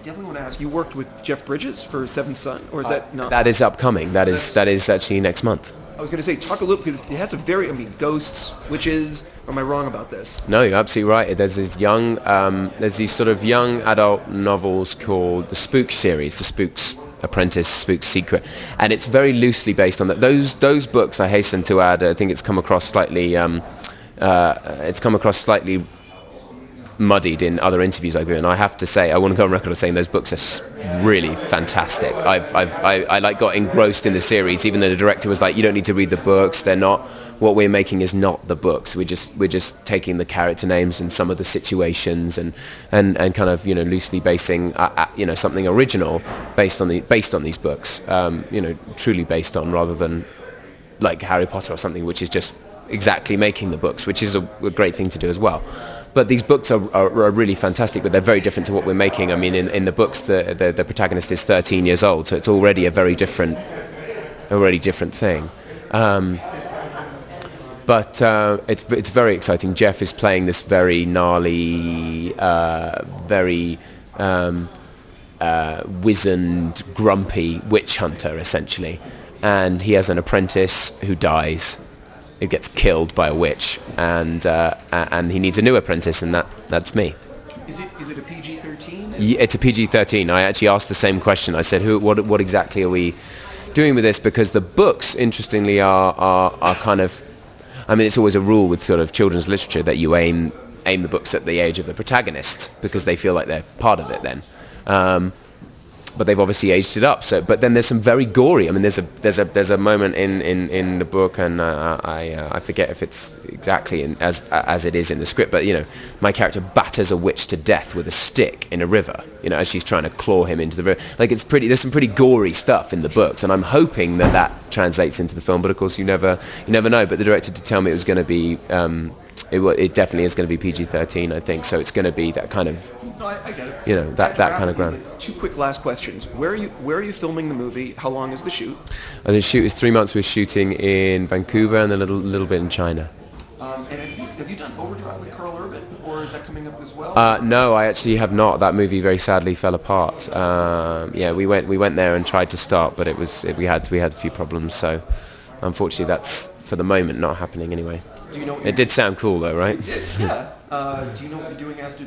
definitely want to ask, you worked with Jeff Bridges for Seventh Son, or is that not? That is upcoming. That is actually next month. I was going to say, talk a little, because it has a very, ghosts, witches, or am I wrong about this? No, you're absolutely right. There's these sort of young adult novels called the Spook series, the Spooks Apprentice, Spook's Secret, and it's very loosely based on that. Those books, I hasten to add, I think it's come across slightly muddied in other interviews I've given. I have to say, I want to go on record of saying those books are really fantastic. I got engrossed in the series, even though the director was like, you don't need to read the books. They're not, what we're making is not the books. We're just taking the character names and some of the situations and kind of, loosely basing, something original based on these books. Truly based on, rather than like Harry Potter or something, which is just exactly making the books, which is a great thing to do as well. But these books are really fantastic, but they're very different to what we're making. I mean, in the books, the protagonist is 13 years old, so it's already a very different thing. But it's very exciting. Jeff is playing this very gnarly, very wizened, grumpy witch hunter, essentially. And he has an apprentice who dies. Who gets killed by a witch, and he needs a new apprentice, and that's me. Is it a PG-13? Yeah, it's a PG-13. I actually asked the same question. I said, what exactly are we doing with this? Because the books, interestingly, are kind of, I mean, it's always a rule with sort of children's literature that you aim the books at the age of the protagonist because they feel like they're part of it then. But they've obviously aged it up. So, but then there's some very gory. I mean, there's a moment in the book, and I forget if it's exactly as it is in the script. But my character batters a witch to death with a stick in a river. As she's trying to claw him into the river. Like there's some pretty gory stuff in the books, and I'm hoping that translates into the film. But of course, you never know. But the director did tell me it was going to be. It definitely is going to be PG-13, I think. So it's going to be that kind of. No, I get it. That kind of ground. Two quick last questions. Where are you filming the movie? How long is the shoot? The shoot is 3 months. We're shooting in Vancouver and a little bit in China. And have you done Overdrive with Carl Urban, or is that coming up as well? No, I actually have not. That movie very sadly fell apart. We went there and tried to start, but we had a few problems. So unfortunately, that's for the moment not happening anyway. Do you know it did sound cool though, right? It did, yeah. Do you know what you're doing after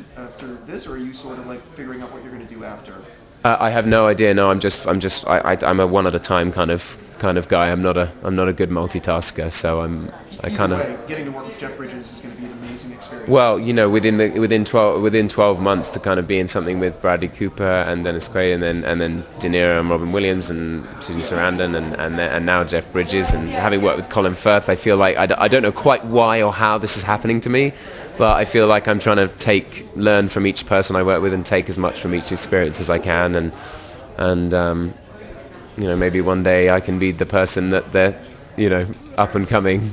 this, or are you sort of like figuring out what you're going to do after? I have no idea. No, I'm a one at a time kind of guy. I'm not a good multitasker, so getting to work with Jeff Bridges is going to be an amazing experience. Well, within 12 months to kind of be in something with Bradley Cooper and Dennis Quaid and then De Niro and Robin Williams and Susan Sarandon and now Jeff Bridges, and having worked with Colin Firth, I feel like I don't know quite why or how this is happening to me, but I feel like I'm trying to learn from each person I work with and take as much from each experience as I can, and maybe one day I can be the person that they're up and coming.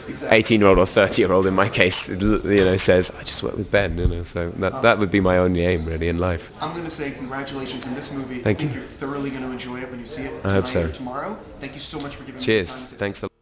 Exactly. 18-year-old or 30-year-old in my case, says, I just work with Ben, so that would be my only aim really in life. I'm going to say congratulations in this movie. Thank you. You're thoroughly going to enjoy it when you see it I hope so. Or tomorrow. Thank you so much for giving me the time. Cheers. Thanks a lot.